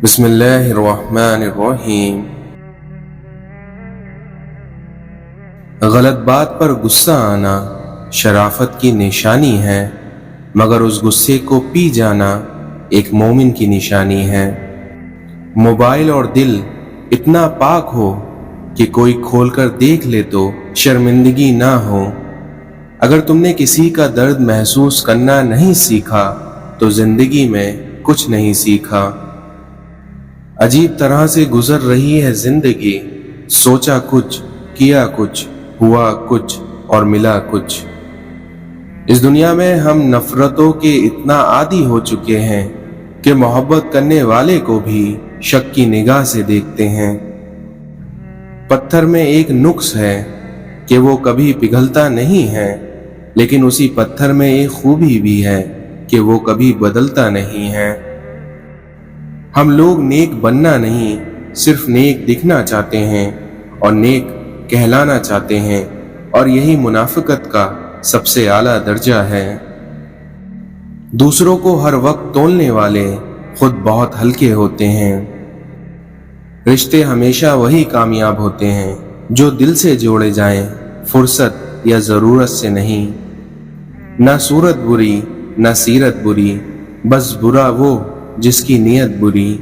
بسم اللہ الرحمن الرحیم۔ غلط بات پر غصہ آنا شرافت کی نشانی ہے، مگر اس غصے کو پی جانا ایک مومن کی نشانی ہے۔ موبائل اور دل اتنا پاک ہو کہ کوئی کھول کر دیکھ لے تو شرمندگی نہ ہو۔ اگر تم نے کسی کا درد محسوس کرنا نہیں سیکھا تو زندگی میں کچھ نہیں سیکھا۔ عجیب طرح سے گزر رہی ہے زندگی، سوچا کچھ، کیا کچھ، ہوا کچھ اور ملا کچھ۔ اس دنیا میں ہم نفرتوں کے اتنا عادی ہو چکے ہیں کہ محبت کرنے والے کو بھی شک کی نگاہ سے دیکھتے ہیں۔ پتھر میں ایک نقص ہے کہ وہ کبھی پگھلتا نہیں ہے، لیکن اسی پتھر میں ایک خوبی بھی ہے کہ وہ کبھی بدلتا نہیں ہے۔ ہم لوگ نیک بننا نہیں، صرف نیک دکھنا چاہتے ہیں اور نیک کہلانا چاہتے ہیں، اور یہی منافقت کا سب سے اعلیٰ درجہ ہے۔ دوسروں کو ہر وقت تولنے والے خود بہت ہلکے ہوتے ہیں۔ رشتے ہمیشہ وہی کامیاب ہوتے ہیں جو دل سے جوڑے جائیں، فرصت یا ضرورت سے نہیں۔ نہ صورت بری نہ سیرت بری، بس برا وہ جس کی نیت بری۔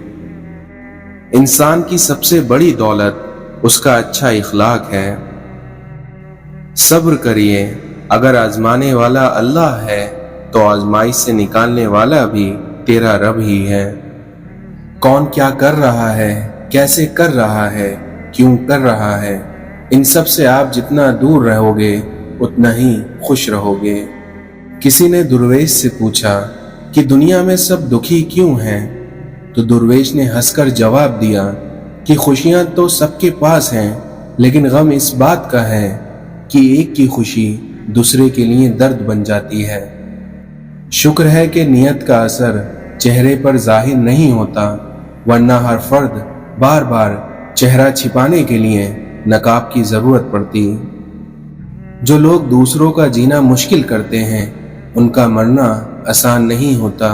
انسان کی سب سے بڑی دولت اس کا اچھا اخلاق ہے۔ صبر کریے، اگر آزمانے والا اللہ ہے تو آزمائش سے نکالنے والا بھی تیرا رب ہی ہے۔ کون کیا کر رہا ہے، کیسے کر رہا ہے، کیوں کر رہا ہے، ان سب سے آپ جتنا دور رہو گے اتنا ہی خوش رہو گے۔ کسی نے درویش سے پوچھا کہ دنیا میں سب دکھی کیوں ہیں؟ تو درویش نے ہنس کر جواب دیا کہ خوشیاں تو سب کے پاس ہیں، لیکن غم اس بات کا ہے کہ ایک کی خوشی دوسرے کے لیے درد بن جاتی ہے۔ شکر ہے کہ نیت کا اثر چہرے پر ظاہر نہیں ہوتا، ورنہ ہر فرد بار بار چہرہ چھپانے کے لیے نقاب کی ضرورت پڑتی۔ جو لوگ دوسروں کا جینا مشکل کرتے ہیں ان کا مرنا آسان نہیں ہوتا۔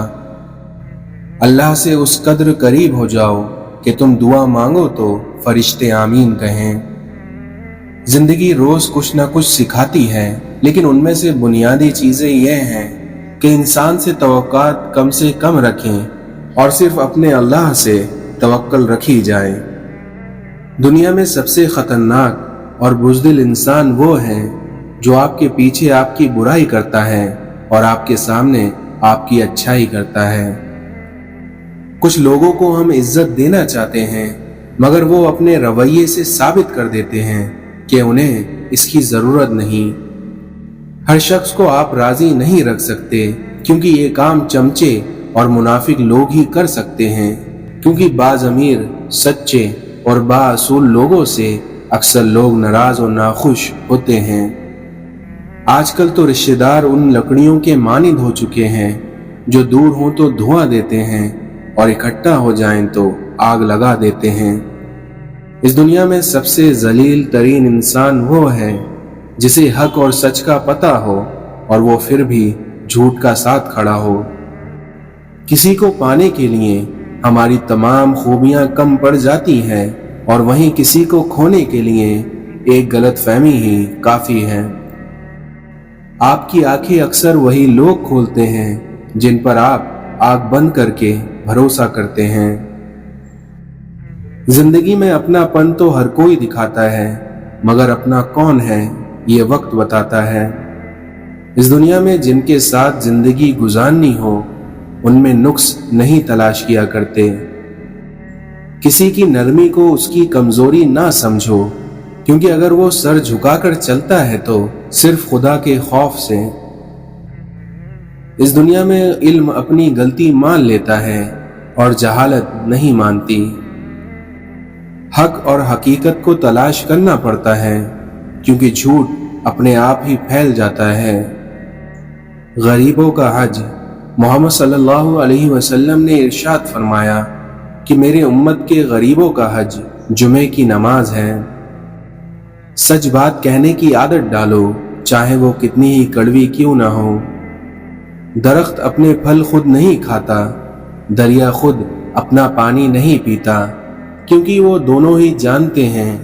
اللہ سے اس قدر قریب ہو جاؤ کہ تم دعا مانگو تو فرشتے آمین کہیں۔ زندگی روز کچھ نہ کچھ سکھاتی ہے، لیکن ان میں سے بنیادی چیزیں یہ ہیں کہ انسان سے توقعات کم سے کم رکھیں اور صرف اپنے اللہ سے توکل رکھی جائے۔ دنیا میں سب سے خطرناک اور بزدل انسان وہ ہے جو آپ کے پیچھے آپ کی برائی کرتا ہے اور آپ کے سامنے آپ کی اچھائی کرتا ہے۔ کچھ لوگوں کو ہم عزت دینا چاہتے ہیں، مگر وہ اپنے رویے سے ثابت کر دیتے ہیں کہ انہیں اس کی ضرورت نہیں۔ ہر شخص کو آپ راضی نہیں رکھ سکتے، کیونکہ یہ کام چمچے اور منافق لوگ ہی کر سکتے ہیں، کیونکہ بعض امیر، سچے اور بااصول لوگوں سے اکثر لوگ ناراض اور ناخوش ہوتے ہیں۔ آج کل تو رشتہ دار ان لکڑیوں کے مانند ہو چکے ہیں جو دور ہوں تو دھواں دیتے ہیں اور اکٹھا ہو جائیں تو آگ لگا دیتے ہیں۔ اس دنیا میں سب سے ذلیل ترین انسان وہ ہے جسے حق اور سچ کا پتہ ہو اور وہ پھر بھی جھوٹ کا ساتھ کھڑا ہو۔ کسی کو پانے کے لیے ہماری تمام خوبیاں کم پڑ جاتی ہیں، اور وہیں کسی کو کھونے کے لیے ایک غلط فہمی ہی کافی ہے۔ آپ کی آنکھیں اکثر وہی لوگ کھولتے ہیں جن پر آپ آنکھ بند کر کے بھروسہ کرتے ہیں۔ زندگی میں اپنا پن تو ہر کوئی دکھاتا ہے، مگر اپنا کون ہے یہ وقت بتاتا ہے۔ اس دنیا میں جن کے ساتھ زندگی گزارنی ہو ان میں نقص نہیں تلاش کیا کرتے۔ کسی کی نرمی کو اس کی کمزوری نہ سمجھو، کیونکہ اگر وہ سر جھکا کر چلتا ہے تو صرف خدا کے خوف سے۔ اس دنیا میں علم اپنی غلطی مان لیتا ہے اور جہالت نہیں مانتی۔ حق اور حقیقت کو تلاش کرنا پڑتا ہے، کیونکہ جھوٹ اپنے آپ ہی پھیل جاتا ہے۔ غریبوں کا حج۔ محمد صلی اللہ علیہ وسلم نے ارشاد فرمایا کہ میرے امت کے غریبوں کا حج جمعے کی نماز ہے۔ سچ بات کہنے کی عادت ڈالو، چاہے وہ کتنی ہی کڑوی کیوں نہ ہو۔ درخت اپنے پھل خود نہیں کھاتا، دریا خود اپنا پانی نہیں پیتا، کیونکہ وہ دونوں ہی جانتے ہیں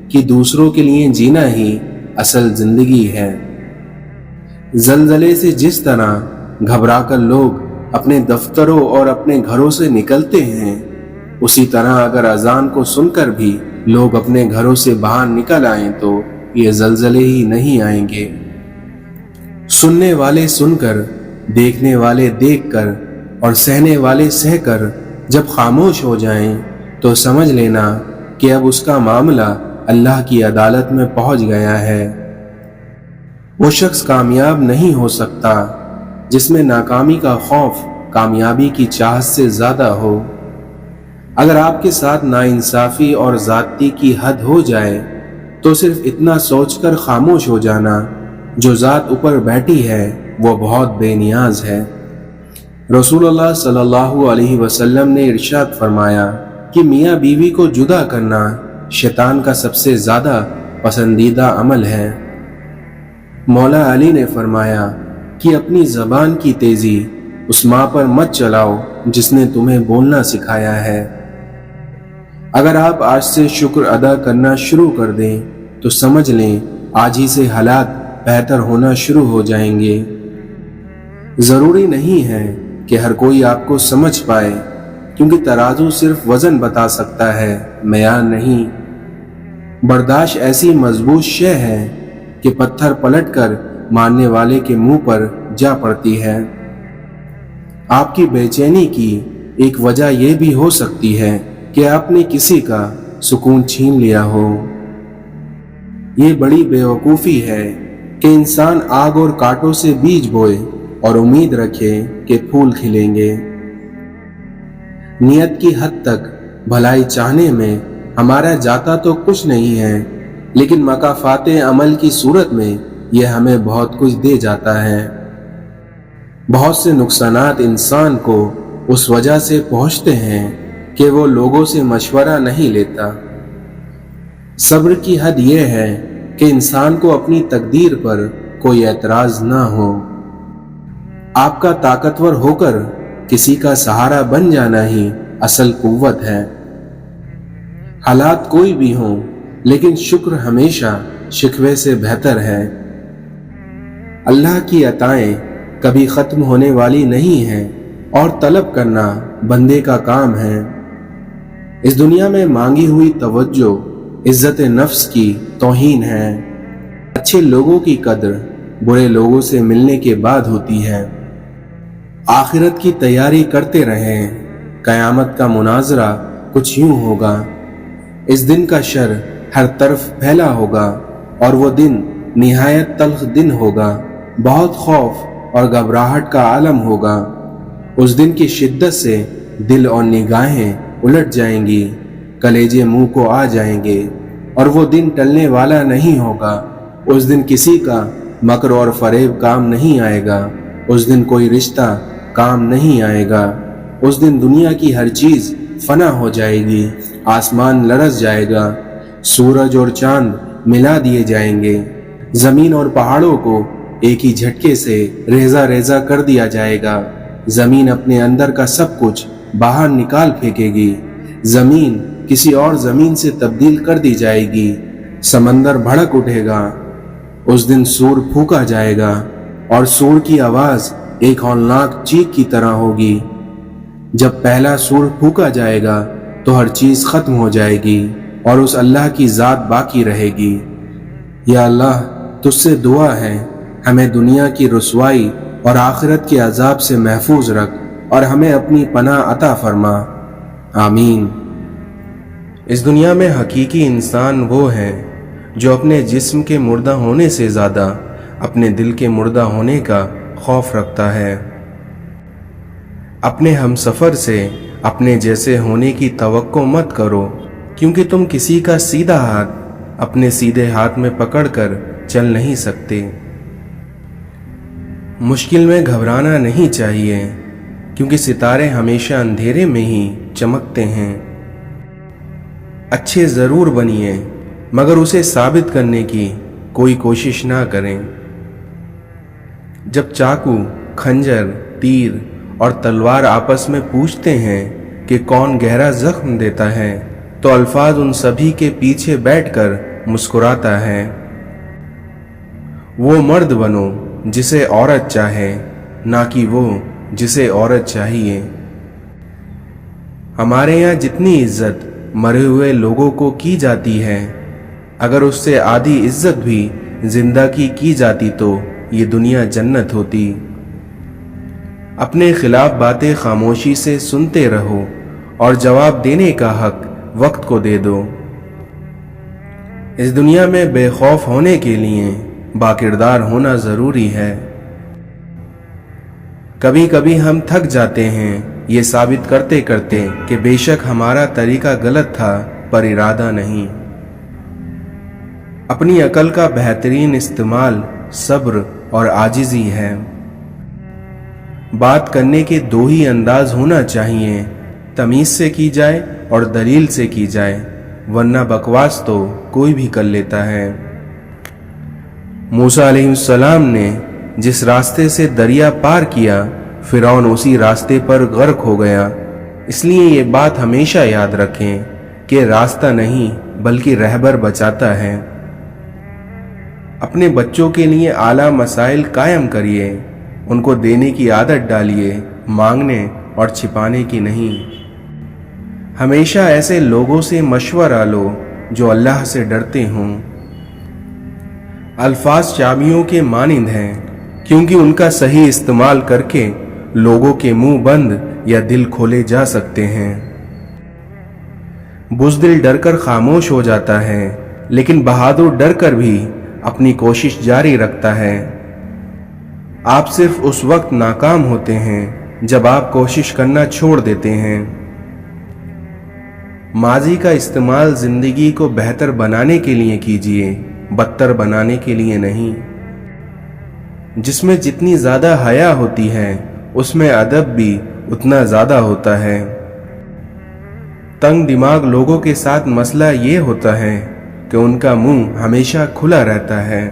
کہ دوسروں کے لیے جینا ہی اصل زندگی ہے۔ زلزلے سے جس طرح گھبرا کر لوگ اپنے دفتروں اور اپنے گھروں سے نکلتے ہیں، اسی طرح اگر اذان کو سن کر بھی لوگ اپنے گھروں سے باہر نکل آئیں تو یہ زلزلے ہی نہیں آئیں گے۔ سننے والے سن کر، دیکھنے والے دیکھ کر اور سہنے والے سہ کر جب خاموش ہو جائیں تو سمجھ لینا کہ اب اس کا معاملہ اللہ کی عدالت میں پہنچ گیا ہے۔ وہ شخص کامیاب نہیں ہو سکتا جس میں ناکامی کا خوف کامیابی کی چاہت سے زیادہ ہو۔ اگر آپ کے ساتھ ناانصافی اور زیادتی کی حد ہو جائے تو صرف اتنا سوچ کر خاموش ہو جانا، جو ذات اوپر بیٹھی ہے وہ بہت بے نیاز ہے۔ رسول اللہ صلی اللہ علیہ وسلم نے ارشاد فرمایا کہ میاں بیوی کو جدا کرنا شیطان کا سب سے زیادہ پسندیدہ عمل ہے۔ مولا علی نے فرمایا کہ اپنی زبان کی تیزی اس ماں پر مت چلاؤ جس نے تمہیں بولنا سکھایا ہے۔ اگر آپ آج سے شکر ادا کرنا شروع کر دیں تو سمجھ لیں آج ہی سے حالات بہتر ہونا شروع ہو جائیں گے۔ ضروری نہیں ہے کہ ہر کوئی آپ کو سمجھ پائے، کیونکہ ترازو صرف وزن بتا سکتا ہے، معیار نہیں۔ برداشت ایسی مضبوط شے ہے کہ پتھر پلٹ کر مارنے والے کے منہ پر جا پڑتی ہے۔ آپ کی بے چینی کی ایک وجہ یہ بھی ہو سکتی ہے کہ آپ نے کسی کا سکون چھین لیا ہو۔ یہ بڑی بیوقوفی ہے کہ انسان آگ اور کانٹوں سے بیج بوئے اور امید رکھے کہ پھول کھلیں گے۔ نیت کی حد تک بھلائی چاہنے میں ہمارا جاتا تو کچھ نہیں ہے، لیکن مکافات عمل کی صورت میں یہ ہمیں بہت کچھ دے جاتا ہے۔ بہت سے نقصانات انسان کو اس وجہ سے پہنچتے ہیں کہ وہ لوگوں سے مشورہ نہیں لیتا۔ صبر کی حد یہ ہے کہ انسان کو اپنی تقدیر پر کوئی اعتراض نہ ہو۔ آپ کا طاقتور ہو کر کسی کا سہارا بن جانا ہی اصل قوت ہے۔ حالات کوئی بھی ہوں، لیکن شکر ہمیشہ شکوے سے بہتر ہے۔ اللہ کی عطائیں کبھی ختم ہونے والی نہیں ہیں اور طلب کرنا بندے کا کام ہے۔ اس دنیا میں مانگی ہوئی توجہ عزت نفس کی توہین ہے۔ اچھے لوگوں کی قدر برے لوگوں سے ملنے کے بعد ہوتی ہے۔ آخرت کی تیاری کرتے رہیں، قیامت کا مناظرہ کچھ یوں ہوگا۔ اس دن کا شر ہر طرف پھیلا ہوگا اور وہ دن نہایت تلخ دن ہوگا۔ بہت خوف اور گھبراہٹ کا عالم ہوگا۔ اس دن کی شدت سے دل اور نگاہیں الٹ جائیں گی، کلیجے منہ کو آ جائیں گے، اور وہ دن ٹلنے والا نہیں ہوگا۔ اس دن کسی کا مکر اور فریب کام نہیں آئے گا۔ اس دن کوئی رشتہ کام نہیں آئے گا۔ اس دن دنیا کی ہر چیز فنا ہو جائے گی، آسمان لرز جائے گا، سورج اور چاند ملا دیے جائیں گے، زمین اور پہاڑوں کو ایک ہی جھٹکے سے ریزہ ریزہ کر دیا جائے گا۔ زمین اپنے اندر کا سب کچھ باہر نکال پھینکے گی، زمین کسی اور زمین سے تبدیل کر دی جائے گی، سمندر بھڑک اٹھے گا۔ اس دن سور پھونکا جائے گا اور سور کی آواز ایک ہولناک چیخ کی طرح ہوگی۔ جب پہلا سور پھونکا جائے گا تو ہر چیز ختم ہو جائے گی اور اس اللہ کی ذات باقی رہے گی۔ یا اللہ، تجھ سے دعا ہے، ہمیں دنیا کی رسوائی اور آخرت کے عذاب سے محفوظ رکھ اور ہمیں اپنی پناہ عطا فرما، آمین۔ اس دنیا میں حقیقی انسان وہ ہے جو اپنے جسم کے مردہ ہونے سے زیادہ اپنے دل کے مردہ ہونے کا خوف رکھتا ہے۔ اپنے ہم سفر سے اپنے جیسے ہونے کی توقع مت کرو، کیونکہ تم کسی کا سیدھا ہاتھ اپنے سیدھے ہاتھ میں پکڑ کر چل نہیں سکتے۔ مشکل میں گھبرانا نہیں چاہیے، کیونکہ ستارے ہمیشہ اندھیرے میں ہی چمکتے ہیں۔ اچھے ضرور بنیے، مگر اسے ثابت کرنے کی کوئی کوشش نہ کریں۔ جب چاقو، کھنجر، تیر اور تلوار آپس میں پوچھتے ہیں کہ کون گہرا زخم دیتا ہے تو الفاظ ان سبھی کے پیچھے بیٹھ کر مسکراتا ہے۔ وہ مرد بنو جسے عورت چاہے، نہ کہ وہ جسے عورت چاہیے۔ ہمارے یہاں جتنی عزت مرے ہوئے لوگوں کو کی جاتی ہے، اگر اس سے آدھی عزت بھی زندہ کی جاتی تو یہ دنیا جنت ہوتی۔ اپنے خلاف باتیں خاموشی سے سنتے رہو اور جواب دینے کا حق وقت کو دے دو۔ اس دنیا میں بے خوف ہونے کے لیے باکردار ہونا ضروری ہے۔ کبھی کبھی ہم تھک جاتے ہیں یہ ثابت کرتے کرتے کہ بے شک ہمارا طریقہ غلط تھا پر ارادہ نہیں۔ اپنی عقل کا بہترین استعمال صبر اور عاجزی ہے۔ بات کرنے کے دو ہی انداز ہونا چاہیے، تمیز سے کی جائے اور دلیل سے کی جائے، ورنہ بکواس تو کوئی بھی کر لیتا ہے۔ موسیٰ علیہ السلام نے جس راستے سے دریا پار کیا، فرعون اسی راستے پر غرق ہو گیا۔ اس لیے یہ بات ہمیشہ یاد رکھیں کہ راستہ نہیں بلکہ رہبر بچاتا ہے۔ اپنے بچوں کے لیے اعلیٰ مسائل قائم کریے، ان کو دینے کی عادت ڈالیے، مانگنے اور چھپانے کی نہیں۔ ہمیشہ ایسے لوگوں سے مشورہ لو جو اللہ سے ڈرتے ہوں۔ الفاظ چابیوں کے مانند ہیں، کیونکہ ان کا صحیح استعمال کر کے لوگوں کے منہ بند یا دل کھولے جا سکتے ہیں۔ بزدل ڈر کر خاموش ہو جاتا ہے، لیکن بہادر ڈر کر بھی اپنی کوشش جاری رکھتا ہے۔ آپ صرف اس وقت ناکام ہوتے ہیں جب آپ کوشش کرنا چھوڑ دیتے ہیں۔ ماضی کا استعمال زندگی کو بہتر بنانے کے لیے کیجیے، بدتر بنانے کے لیے نہیں۔ جس میں جتنی زیادہ حیا ہوتی ہے اس میں ادب بھی اتنا زیادہ ہوتا ہے۔ تنگ دماغ لوگوں کے ساتھ مسئلہ یہ ہوتا ہے کہ ان کا منہ ہمیشہ کھلا رہتا ہے۔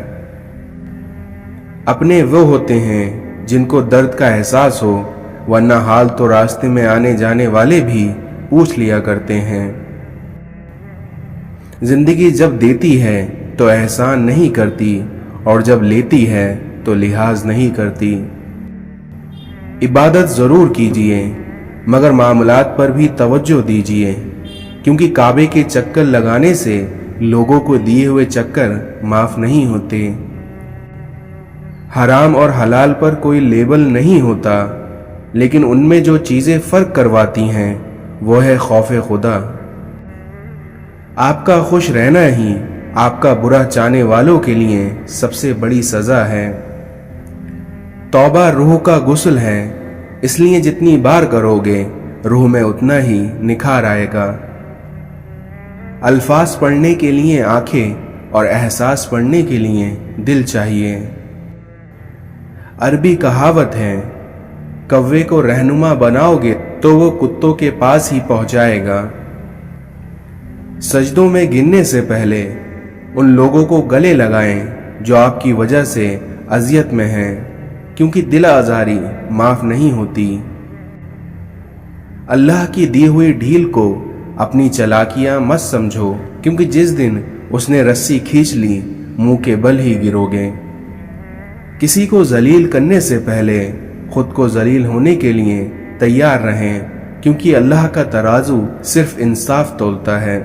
اپنے وہ ہوتے ہیں جن کو درد کا احساس ہو، ورنہ حال تو راستے میں آنے جانے والے بھی پوچھ لیا کرتے ہیں۔ زندگی جب دیتی ہے تو احسان نہیں کرتی، اور جب لیتی ہے تو لحاظ نہیں کرتی۔ عبادت ضرور کیجیے، مگر معاملات پر بھی توجہ دیجیے، کیونکہ کعبے کے چکر لگانے سے لوگوں کو دیے ہوئے چکر معاف نہیں ہوتے۔ حرام اور حلال پر کوئی لیبل نہیں ہوتا، لیکن ان میں جو چیزیں فرق کرواتی ہیں وہ ہے خوف خدا۔ آپ کا خوش رہنا ہی آپ کا برا چاہنے والوں کے لیے سب سے بڑی سزا ہے۔ توبہ روح کا غسل ہے، اس لیے جتنی بار کرو گے روح میں اتنا ہی نکھار آئے گا۔ الفاظ پڑھنے کے لیے آنکھیں اور احساس پڑھنے کے لیے دل چاہیے۔ عربی کہاوت ہے، کوے کو رہنما بناؤ گے تو وہ کتوں کے پاس ہی پہنچائے گا۔ سجدوں میں گرنے سے پہلے ان لوگوں کو گلے لگائیں جو آپ کی وجہ سے اذیت میں ہیں، کیونکہ دل آزاری معاف نہیں ہوتی۔ اللہ کی دی ہوئی ڈھیل کو اپنی چالاکیاں مت سمجھو، کیونکہ جس دن اس نے رسی کھینچ لی منہ کے بل ہی گرو گے۔ کسی کو ذلیل کرنے سے پہلے خود کو ذلیل ہونے کے لیے تیار رہیں، کیونکہ اللہ کا ترازو صرف انصاف تولتا ہے۔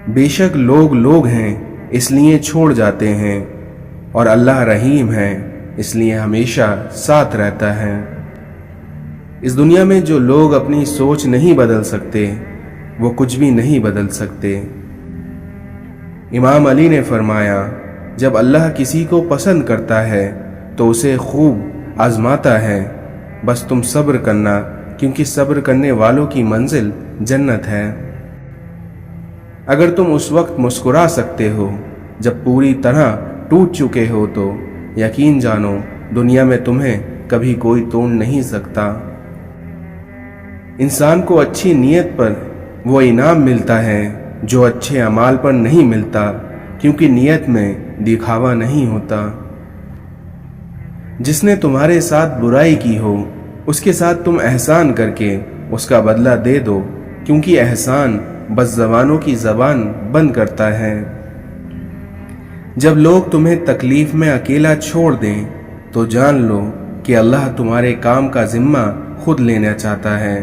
بے شک لوگ ہیں اس لیے چھوڑ جاتے ہیں، اور اللہ رحیم ہے اس لیے ہمیشہ ساتھ رہتا ہے۔ اس دنیا میں جو لوگ اپنی سوچ نہیں بدل سکتے وہ کچھ بھی نہیں بدل سکتے۔ امام علی نے فرمایا، جب اللہ کسی کو پسند کرتا ہے تو اسے خوب آزماتا ہے، بس تم صبر کرنا، کیونکہ صبر کرنے والوں کی منزل جنت ہے۔ اگر تم اس وقت مسکرا سکتے ہو جب پوری طرح ٹوٹ چکے ہو تو یقین جانو دنیا میں تمہیں کبھی کوئی توڑ نہیں سکتا۔ انسان کو اچھی نیت پر وہ انعام ملتا ہے جو اچھے اعمال پر نہیں ملتا، کیونکہ نیت میں دکھاوا نہیں ہوتا۔ جس نے تمہارے ساتھ برائی کی ہو اس کے ساتھ تم احسان کر کے اس کا بدلہ دے دو، کیونکہ احسان بس زبانوں کی زبان بند کرتا ہے۔ جب لوگ تمہیں تکلیف میں اکیلا چھوڑ دیں تو جان لو کہ اللہ تمہارے کام کا ذمہ خود لینا چاہتا ہے۔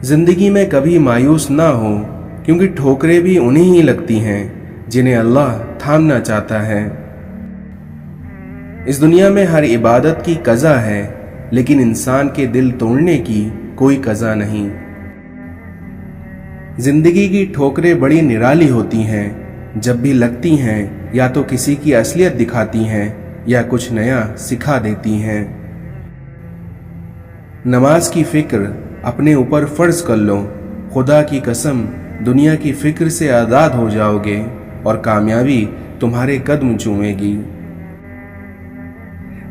زندگی میں کبھی مایوس نہ ہو، کیونکہ ٹھوکریں بھی انہیں ہی لگتی ہیں جنہیں اللہ تھامنا چاہتا ہے۔ اس دنیا میں ہر عبادت کی قضا ہے، لیکن انسان کے دل توڑنے کی کوئی قضا نہیں۔ زندگی کی ٹھوکریں بڑی نرالی ہوتی ہیں، جب بھی لگتی ہیں یا تو کسی کی اصلیت دکھاتی ہیں یا کچھ نیا سکھا دیتی ہیں۔ نماز کی فکر اپنے اوپر فرض کر لو، خدا کی قسم دنیا کی فکر سے آزاد ہو جاؤ گے اور کامیابی تمہارے قدم چومے گی۔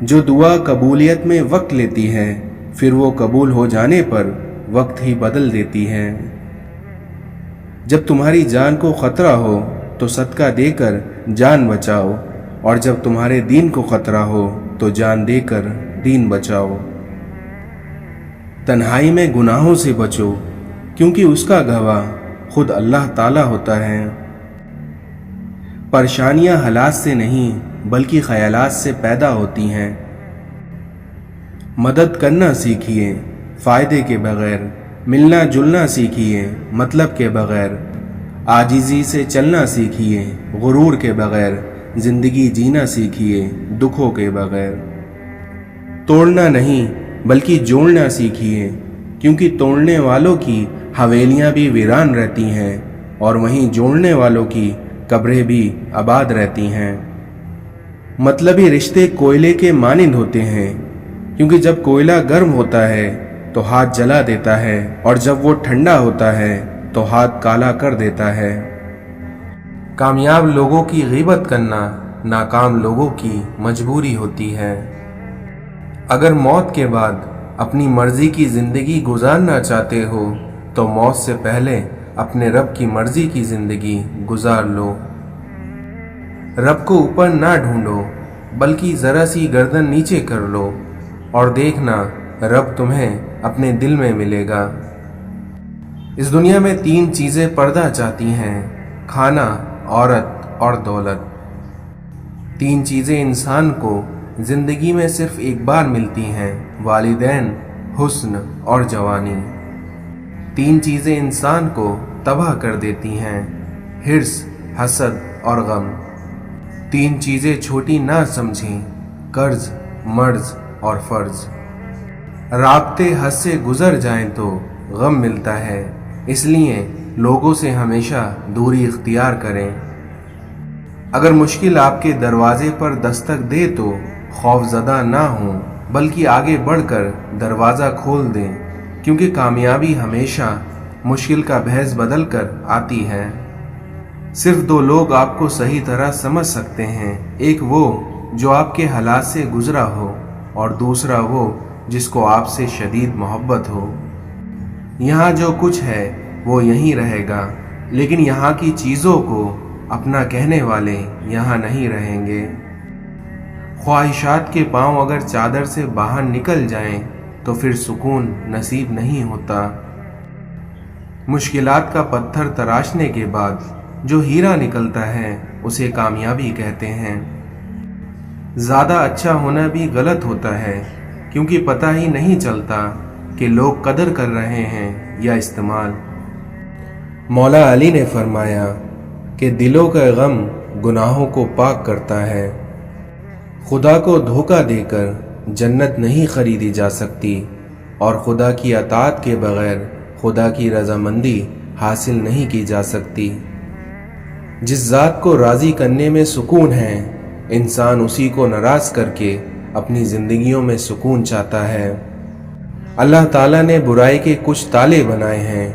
جو دعا قبولیت میں وقت لیتی ہے، پھر وہ قبول ہو جانے پر وقت ہی بدل دیتی ہے۔ جب تمہاری جان کو خطرہ ہو تو صدقہ دے کر جان بچاؤ، اور جب تمہارے دین کو خطرہ ہو تو جان دے کر دین بچاؤ۔ تنہائی میں گناہوں سے بچو، کیونکہ اس کا گواہ خود اللہ تعالی ہوتا ہے۔ پریشانیاں حالات سے نہیں بلکہ خیالات سے پیدا ہوتی ہیں۔ مدد کرنا سیکھیے فائدے کے بغیر، ملنا جلنا سیکھیے مطلب کے بغیر، عاجزی سے چلنا سیکھیے غرور کے بغیر، زندگی جینا سیکھیے دکھوں کے بغیر۔ توڑنا نہیں بلکہ جوڑنا سیکھیے، کیونکہ توڑنے والوں کی حویلیاں بھی ویران رہتی ہیں اور وہیں جوڑنے والوں کی قبریں بھی آباد رہتی ہیں۔ مطلبی رشتے کوئلے کے مانند ہوتے ہیں، کیونکہ جب کوئلہ گرم ہوتا ہے تو ہاتھ جلا دیتا ہے، اور جب وہ ٹھنڈا ہوتا ہے تو ہاتھ کالا کر دیتا ہے۔ کامیاب لوگوں کی غیبت کرنا ناکام لوگوں کی مجبوری ہوتی ہے۔ اگر موت کے بعد اپنی مرضی کی زندگی گزارنا چاہتے ہو تو موت سے پہلے اپنے رب کی مرضی کی زندگی گزار لو۔ رب کو اوپر نہ ڈھونڈو بلکہ ذرا سی گردن نیچے کر لو اور دیکھنا رب تمہیں اپنے دل میں ملے گا۔ اس دنیا میں 3 چیزیں پردہ چاہتی ہیں: کھانا، عورت اور دولت۔ 3 چیزیں انسان کو زندگی میں صرف ایک بار ملتی ہیں: والدین، حسن اور جوانی۔ 3 چیزیں انسان کو تباہ کر دیتی ہیں: حرص، حسد اور غم۔ 3 چیزیں چھوٹی نہ سمجھیں: قرض، مرض اور فرض۔ رابطے حد سے گزر جائیں تو غم ملتا ہے، اس لیے لوگوں سے ہمیشہ دوری اختیار کریں۔ اگر مشکل آپ کے دروازے پر دستک دے تو خوف زدہ نہ ہوں بلکہ آگے بڑھ کر دروازہ کھول دیں، کیونکہ کامیابی ہمیشہ مشکل کا بھیس بدل کر آتی ہے۔ صرف 2 لوگ آپ کو صحیح طرح سمجھ سکتے ہیں، ایک وہ جو آپ کے حالات سے گزرا ہو اور دوسرا وہ جس کو آپ سے شدید محبت ہو۔ یہاں جو کچھ ہے وہ یہیں رہے گا، لیکن یہاں کی چیزوں کو اپنا کہنے والے یہاں نہیں رہیں گے۔ خواہشات کے پاؤں اگر چادر سے باہر نکل جائیں تو پھر سکون نصیب نہیں ہوتا۔ مشکلات کا پتھر تراشنے کے بعد جو ہیرا نکلتا ہے اسے کامیابی کہتے ہیں۔ زیادہ اچھا ہونا بھی غلط ہوتا ہے، کیونکہ پتہ ہی نہیں چلتا کہ لوگ قدر کر رہے ہیں یا استعمال۔ مولا علی نے فرمایا کہ دلوں کا غم گناہوں کو پاک کرتا ہے۔ خدا کو دھوکہ دے کر جنت نہیں خریدی جا سکتی، اور خدا کی اطاعت کے بغیر خدا کی رضامندی حاصل نہیں کی جا سکتی۔ جس ذات کو راضی کرنے میں سکون ہے، انسان اسی کو ناراض کر کے اپنی زندگیوں میں سکون چاہتا ہے۔ اللہ تعالیٰ نے برائی کے کچھ تالے بنائے ہیں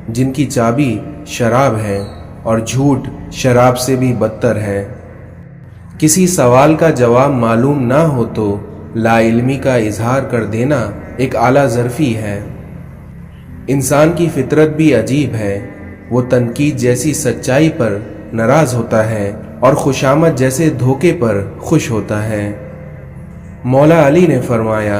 جن کی چابی شراب ہے، اور جھوٹ شراب سے بھی بدتر ہے۔ کسی سوال کا جواب معلوم نہ ہو تو لا علمی کا اظہار کر دینا ایک اعلیٰ ظرفی ہے۔ انسان کی فطرت بھی عجیب ہے، وہ تنقید جیسی سچائی پر ناراض ہوتا ہے اور خوشامد جیسے دھوکے پر خوش ہوتا ہے۔ مولا علی نے فرمایا